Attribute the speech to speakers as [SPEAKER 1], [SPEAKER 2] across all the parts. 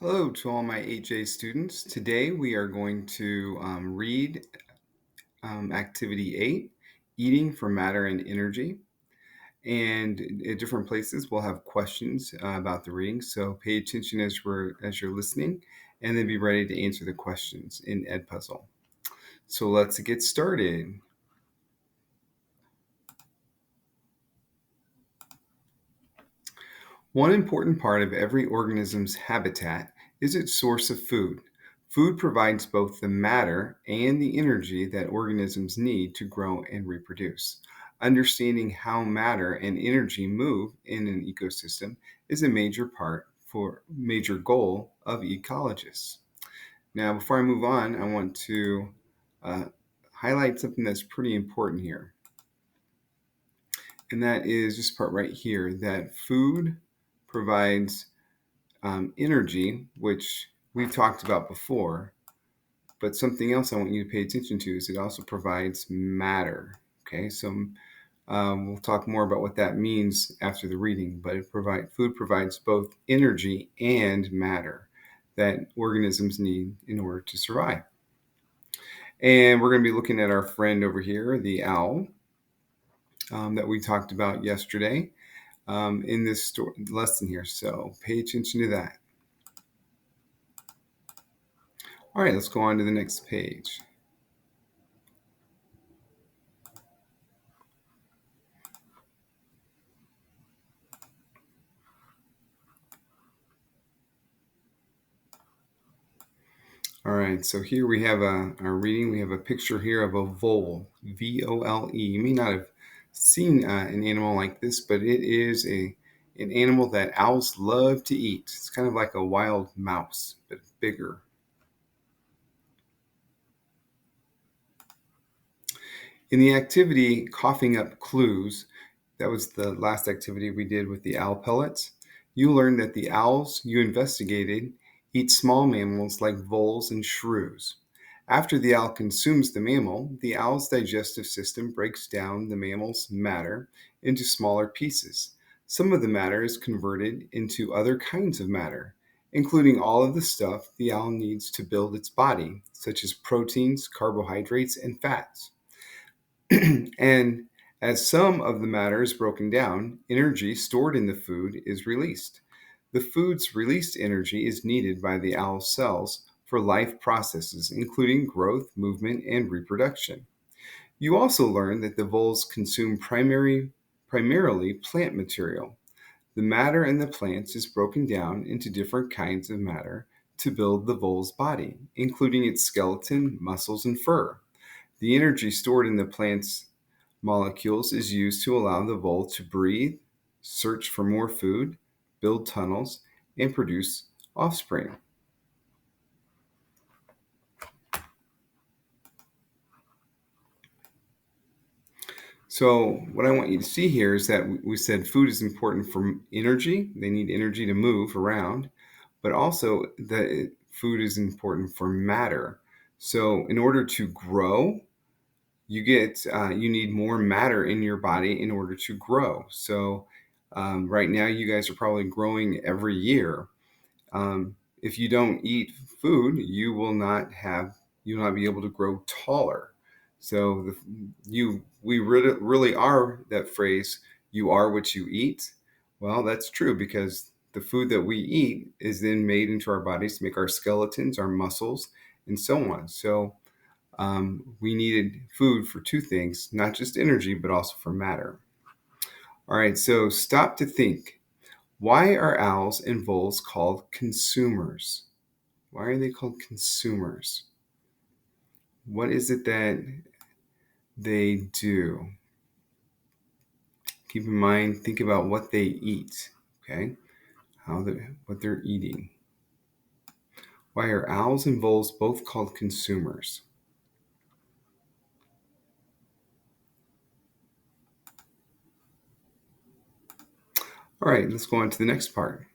[SPEAKER 1] Hello to all my 8J students. Today we are going to read Activity 8, Eating for Matter and Energy. And at different places we'll have questions about the reading, so pay attention as you're listening, and then be ready to answer the questions in Edpuzzle. So let's get started. One important part of every organism's habitat is its source of food. Food provides both the matter and the energy that organisms need to grow and reproduce. Understanding how matter and energy move in an ecosystem is a major goal of ecologists. Now, before I move on, I want to uh, highlight something that's pretty important here, and that is this part right here, that food provides energy, which we've talked about before, but something else I want you to pay attention to is it also provides matter. Okay, so we'll talk more about what that means after the reading, but food provides both energy and matter that organisms need in order to survive. And we're going to be looking at our friend over here, the owl, that we talked about yesterday in this lesson here. So pay attention to that. All right, let's go on to the next page. All right, so here we have our reading. We have a picture here of a vole, V-O-L-E. You may not have seen an animal like this, but it is an animal that owls love to eat. It's kind of like a wild mouse, but bigger. In the activity Coughing Up Clues, that was the last activity we did with the owl pellets, you learned that the owls you investigated eat small mammals like voles and shrews. After the owl consumes the mammal, the owl's digestive system breaks down the mammal's matter into smaller pieces. Some of the matter is converted into other kinds of matter, including all of the stuff the owl needs to build its body, such as proteins, carbohydrates, and fats. And as some of the matter is broken down, energy stored in the food is released. The food's released energy is needed by the owl cells for life processes, including growth, movement, and reproduction. You also learn that the voles consume primarily plant material. The matter in the plants is broken down into different kinds of matter to build the vole's body, including its skeleton, muscles, and fur. The energy stored in the plant's molecules is used to allow the vole to breathe, search for more food, build tunnels, and produce offspring. So, what I want you to see here is that we said food is important for energy. They need energy to move around, but also that food is important for matter. So, in order to grow, you need more matter in your body in order to grow. So, right now, you guys are probably growing every year. If you don't eat food, you will not be able to grow taller. So we really are that phrase, you are what you eat. Well, that's true because the food that we eat is then made into our bodies to make our skeletons, our muscles, and so on. So we needed food for two things, not just energy, but also for matter. All right, so stop to think. Why are owls and voles called consumers? Why are they called consumers? What is it that they do? Keep in mind, think about what they eat, okay? What they're eating. Why are owls and voles both called consumers? All right, let's go on to the next part.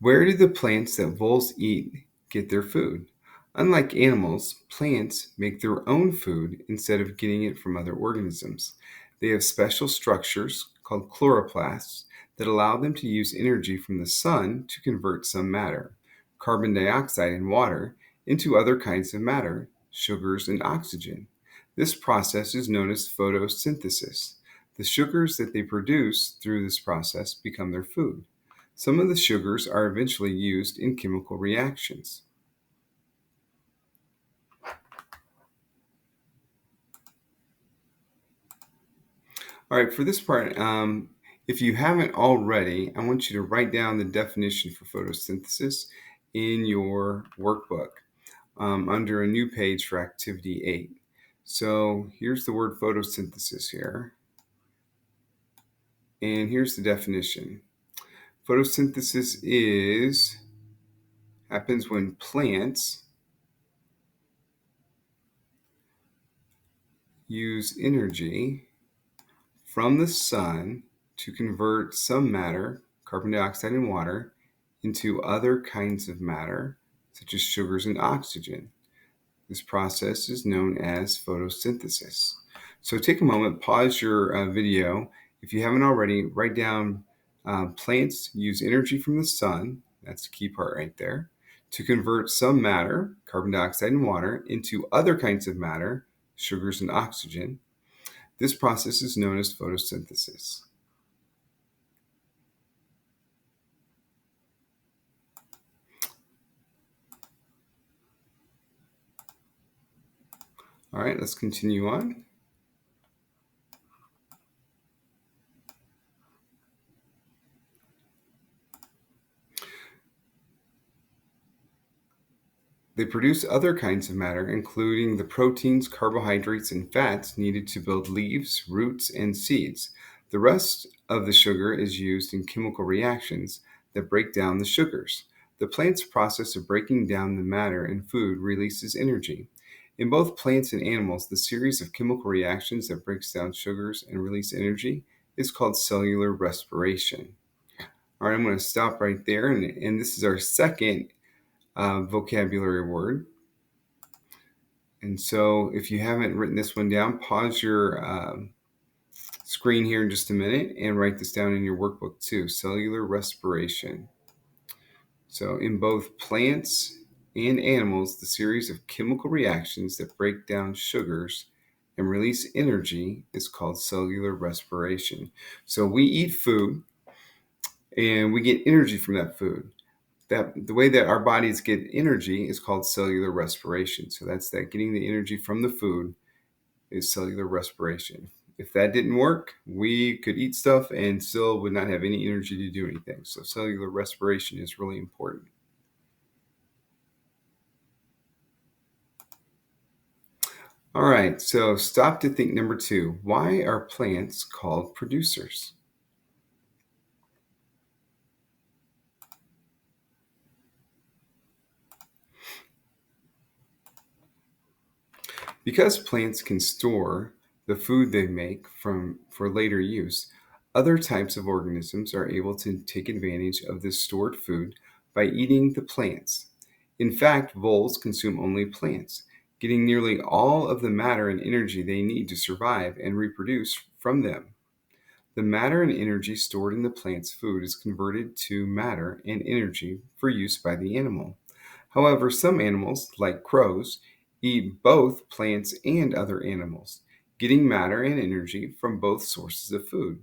[SPEAKER 1] Where do the plants that voles eat get their food? Unlike animals, plants make their own food instead of getting it from other organisms. They have special structures called chloroplasts that allow them to use energy from the sun to convert some matter. carbon dioxide and water into other kinds of matter, sugars and oxygen. This process is known as photosynthesis. The sugars that they produce through this process become their food. Some of the sugars are eventually used in chemical reactions. All right, for this part, if you haven't already, I want you to write down the definition for photosynthesis in your workbook under a new page for Activity 8. So here's the word photosynthesis here, and here's the definition. Photosynthesis happens when plants use energy from the sun to convert some matter, carbon dioxide and water, into other kinds of matter, such as sugars and oxygen. This process is known as photosynthesis. So take a moment, pause your video. If you haven't already, write down plants use energy from the sun, that's the key part right there, to convert some matter, carbon dioxide and water, into other kinds of matter, sugars and oxygen. This process is known as photosynthesis. All right, let's continue on. They produce other kinds of matter, including the proteins, carbohydrates, and fats needed to build leaves, roots, and seeds. The rest of the sugar is used in chemical reactions that break down the sugars. The plant's process of breaking down the matter in food releases energy. In both plants and animals, the series of chemical reactions that breaks down sugars and release energy is called cellular respiration. All right, I'm going to stop right there, and this is our second vocabulary word. And so if you haven't written this one down, pause your screen here in just a minute and write this down in your workbook too. Cellular respiration. So in both plants and animals, the series of chemical reactions that break down sugars and release energy is called cellular respiration. So we eat food and we get energy from that food. That the way that our bodies get energy is called cellular respiration. So that's that getting the energy from the food is cellular respiration. If that didn't work, we could eat stuff and still would not have any energy to do anything. So cellular respiration is really important. All right, so stop to think number 2. Why are plants called producers? Because plants can store the food they make for later use, other types of organisms are able to take advantage of this stored food by eating the plants. In fact, voles consume only plants, getting nearly all of the matter and energy they need to survive and reproduce from them. The matter and energy stored in the plant's food is converted to matter and energy for use by the animal. However, some animals, like crows, eat both plants and other animals, getting matter and energy from both sources of food.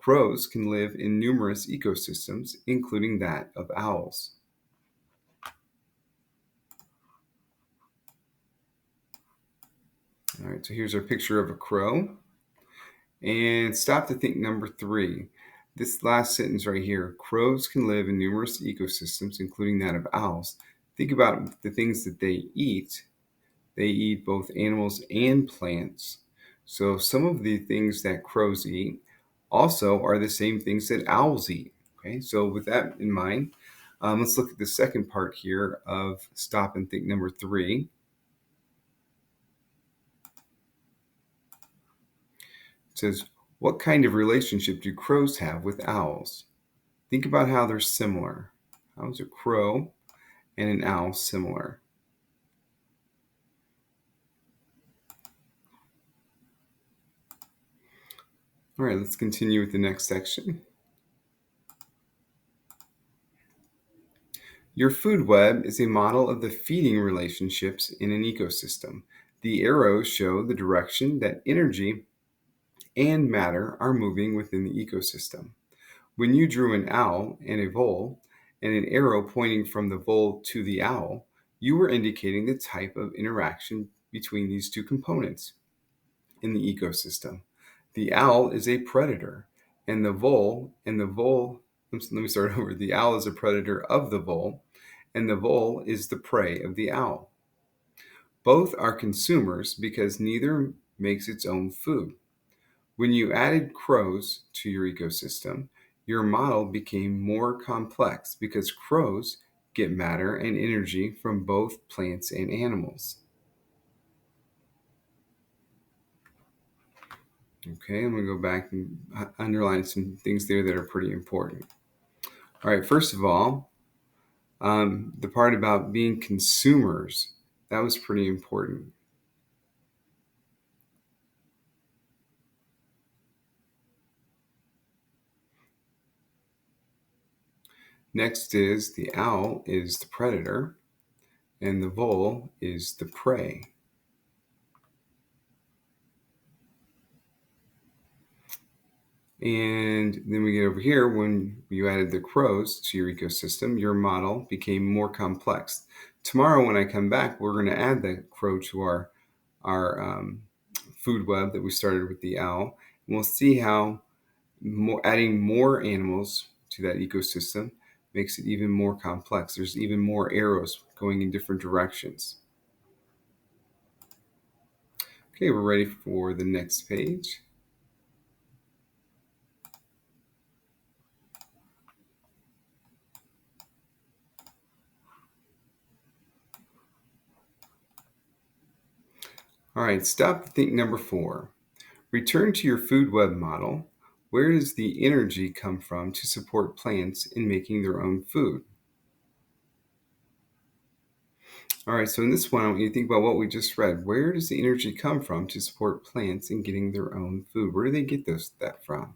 [SPEAKER 1] Crows can live in numerous ecosystems, including that of owls. All right, so here's our picture of a crow. And stop to think number 3. This last sentence right here, crows can live in numerous ecosystems, including that of owls. Think about the things that they eat. They eat both animals and plants. So some of the things that crows eat also are the same things that owls eat. Okay, so with that in mind, let's look at the second part here of stop and think number 3. It says, what kind of relationship do crows have with owls? Think about how they're similar. How is a crow and an owl similar? All right, let's continue with the next section. Your food web is a model of the feeding relationships in an ecosystem. The arrows show the direction that energy and matter are moving within the ecosystem. When you drew an owl and a vole, and an arrow pointing from the vole to the owl, you were indicating the type of interaction between these two components in the ecosystem. The owl is a predator, and the vole, let me start over. The owl is a predator of the vole, and the vole is the prey of the owl. Both are consumers because neither makes its own food. When you added crows to your ecosystem, your model became more complex because crows get matter and energy from both plants and animals. Okay, I'm going to go back and underline some things there that are pretty important. All right, first of all, the part about being consumers, that was pretty important. Next is the owl is the predator and the vole is the prey. And then we get over here, when you added the crows to your ecosystem, your model became more complex. Tomorrow, when I come back, we're going to add the crow to our food web that we started with the owl. And we'll see how adding more animals to that ecosystem makes it even more complex. There's even more arrows going in different directions. Okay, we're ready for the next page. All right, stop to think number 4. Return to your food web model. Where does the energy come from to support plants in making their own food? All right, so in this one, I want you to think about what we just read. Where does the energy come from to support plants in getting their own food? Where do they get that from?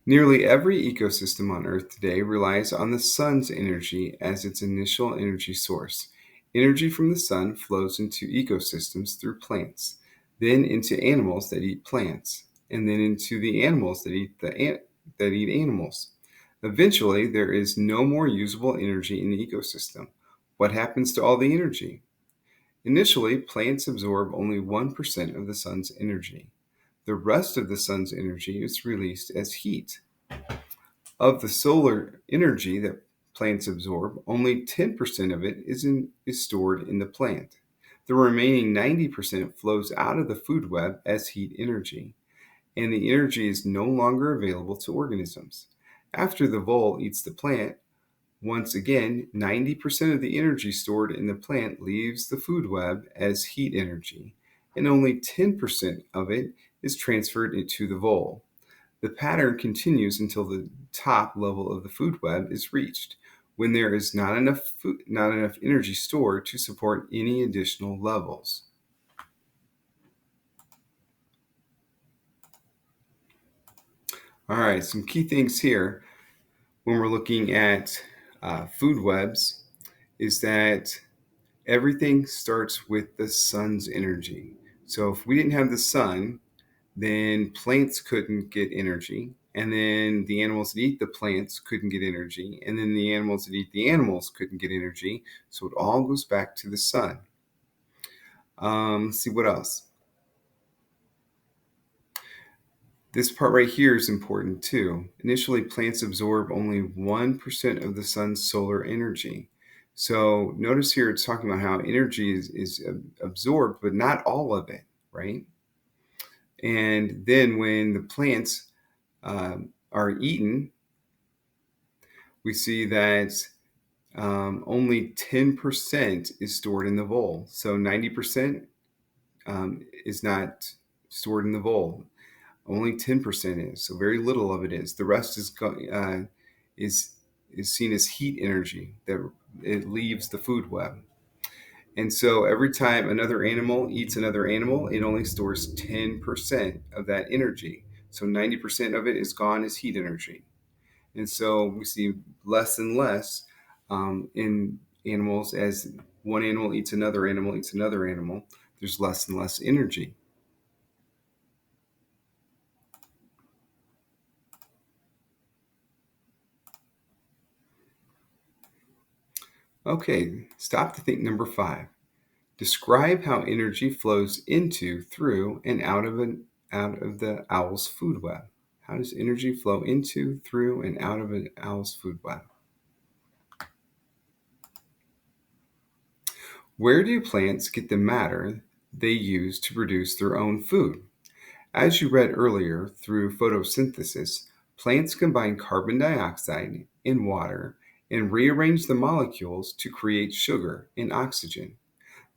[SPEAKER 1] Nearly every ecosystem on Earth today relies on the sun's energy as its initial energy source. Energy from the sun flows into ecosystems through plants, then into animals that eat plants, and then into the animals that eat animals. Eventually, there is no more usable energy in the ecosystem. What happens to all the energy? Initially, plants absorb only 1% of the sun's energy. The rest of the sun's energy is released as heat. Of the solar energy that plants absorb, only 10% of it is stored in the plant. The remaining 90% flows out of the food web as heat energy, and the energy is no longer available to organisms. After the vole eats the plant, once again, 90% of the energy stored in the plant leaves the food web as heat energy, and only 10% of it is transferred into the vole. The pattern continues until the top level of the food web is reached, when there is not enough energy stored to support any additional levels. All right, some key things here when we're looking at food webs is that everything starts with the sun's energy. So if we didn't have the sun, then plants couldn't get energy, and then the animals that eat the plants couldn't get energy, and then the animals that eat the animals couldn't get energy. So it all goes back to the sun. Let's see what else. This part right here is important too. Initially, plants absorb only 1% of the sun's solar energy. So notice here it's talking about how energy is absorbed, but not all of it, right? And then when the plants are eaten, we see that only 10% is stored in the vole. So 90% is not stored in the vole. Only 10% is. So very little of it is. The rest is is seen as heat energy that it leaves the food web. And so every time another animal eats another animal, it only stores 10% of that energy. So 90% of it is gone as heat energy. And so we see less and less in animals as one animal eats another animal, eats another animal. There's less and less energy. Okay, stop to think number 5. Describe how energy flows into, through, and out of the owl's food web. How does energy flow into, through, and out of an owl's food web? Where do plants get the matter they use to produce their own food? As you read earlier, through photosynthesis, plants combine carbon dioxide in water and rearrange the molecules to create sugar and oxygen.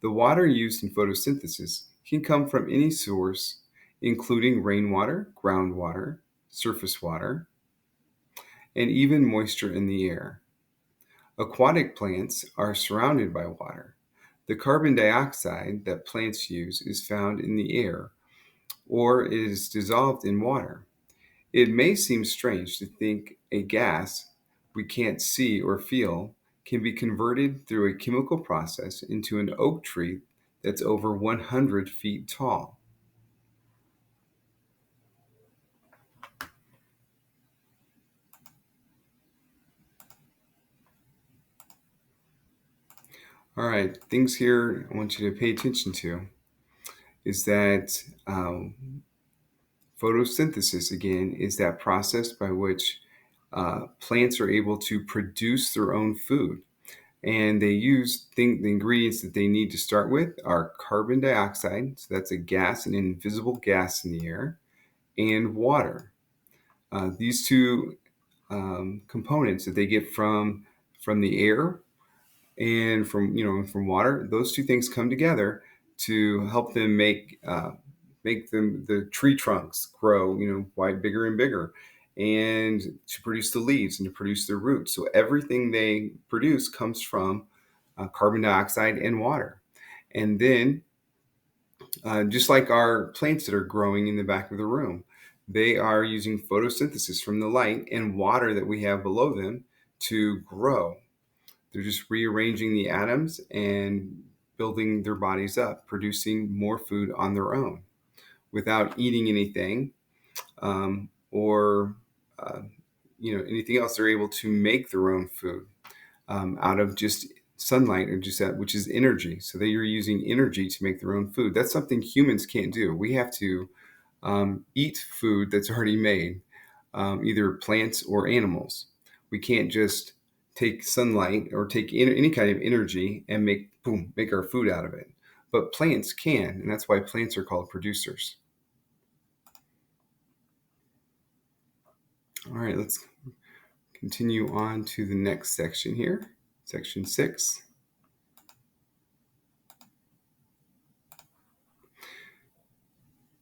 [SPEAKER 1] The water used in photosynthesis can come from any source, including rainwater, groundwater, surface water, and even moisture in the air. Aquatic plants are surrounded by water. The carbon dioxide that plants use is found in the air or is dissolved in water. It may seem strange to think a gas we can't see or feel can be converted through a chemical process into an oak tree that's over 100 feet tall. All right, things here I want you to pay attention to is that photosynthesis, again, is that process by which plants are able to produce their own food. And they use the ingredients that they need to start with are carbon dioxide, so that's a gas, an invisible gas in the air, and water. These two components that they get from the air and from water, those two things come together to help them make them the tree trunks grow, wide, bigger and bigger, and to produce the leaves and to produce the roots. So everything they produce comes from carbon dioxide and water. And then, just like our plants that are growing in the back of the room, they are using photosynthesis from the light and water that we have below them to grow. They're just rearranging the atoms and building their bodies up, producing more food on their own without eating anything or anything else. They're able to make their own food out of just sunlight or just that, which is energy. So they are using energy to make their own food. That's something humans can't do. We have to eat food that's already made, either plants or animals. We can't just take sunlight or take any kind of energy and make our food out of it. But plants can, and that's why plants are called producers. All right, let's continue on to the next section here, section 6.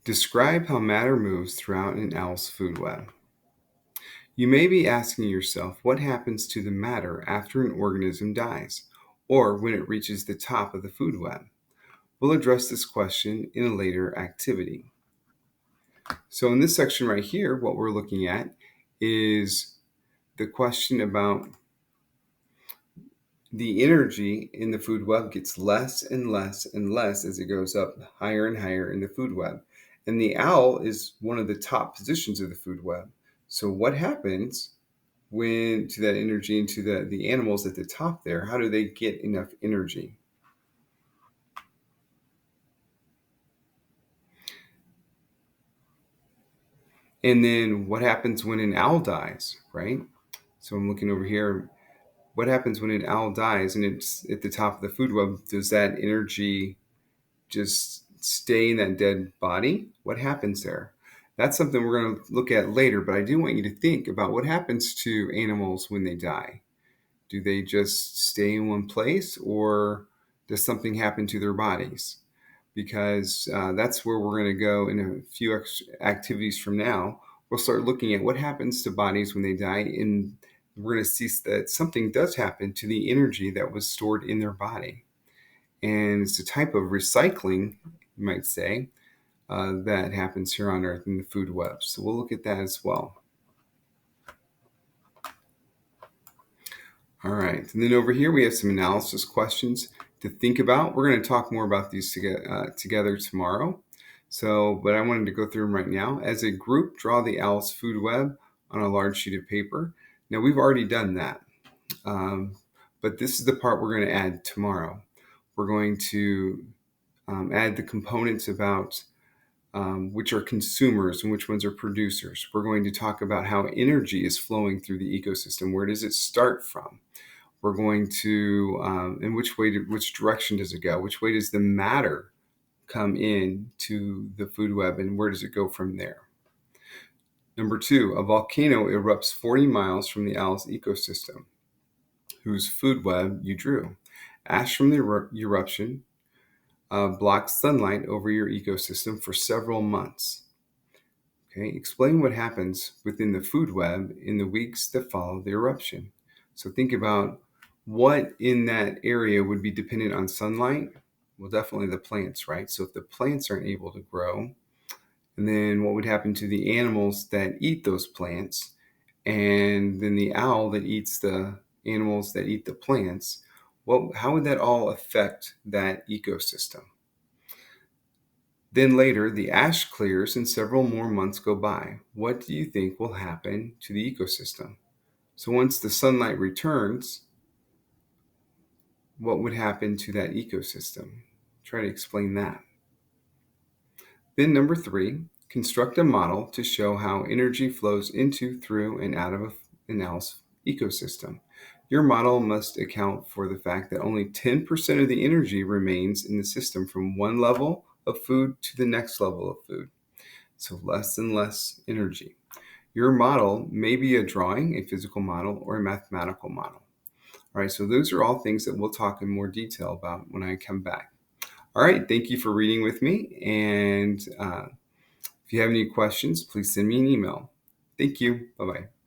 [SPEAKER 1] Describe how matter moves throughout an owl's food web. You may be asking yourself what happens to the matter after an organism dies, or when it reaches the top of the food web. We'll address this question in a later activity. So in this section right here, what we're looking at is the question about the energy in the food web gets less and less and less as it goes up higher and higher in the food web. And the owl is one of the top positions of the food web. So what happens when to that energy and to the animals at the top there? How do they get enough energy? And then what happens when an owl dies, right? So I'm looking over here. What happens when an owl dies and it's at the top of the food web? Does that energy just stay in that dead body? What happens there? That's something we're going to look at later, but I do want you to think about what happens to animals when they die. Do they just stay in one place, or does something happen to their bodies? Because that's where we're going to go in a few activities from now. We'll start looking at what happens to bodies when they die, and we're going to see that something does happen to the energy that was stored in their body. And it's a type of recycling, you might say, that happens here on Earth in the food web. So we'll look at that as well. All right. And then over here, we have some analysis questions to think about. We're going to talk more about these together tomorrow. But I wanted to go through them right now. As a group, draw the owl's food web on a large sheet of paper. Now, we've already done that. Um, but this is the part we're going to add tomorrow. We're going to add the components about which are consumers and which ones are producers. We're going to talk about how energy is flowing through the ecosystem. Where does it start from? We're going to, and which direction does it go? Which way does the matter come in to the food web, and where does it go from there? Number two, a volcano erupts 40 miles from the owl's ecosystem, whose food web you drew. Ash from the eruption blocks sunlight over your ecosystem for several months. Okay, explain what happens within the food web in the weeks that follow the eruption. So think about what in that area would be dependent on sunlight. Well, definitely the plants, right? So if the plants aren't able to grow, and then what would happen to the animals that eat those plants, and then the owl that eats the animals that eat the plants, how would that all affect that ecosystem? Then later, the ash clears and several more months go by. What do you think will happen to the ecosystem? So once the sunlight returns, what would happen to that ecosystem? Try to explain that. Then number three, construct a model to show how energy flows into, through, and out of an owl's ecosystem. Your model must account for the fact that only 10% of the energy remains in the system from one level of food to the next level of food. So less and less energy. Your model may be a drawing, a physical model, or a mathematical model. All right, so those are all things that we'll talk in more detail about when I come back. All right, thank you for reading with me. And if you have any questions, please send me an email. Thank you. Bye-bye.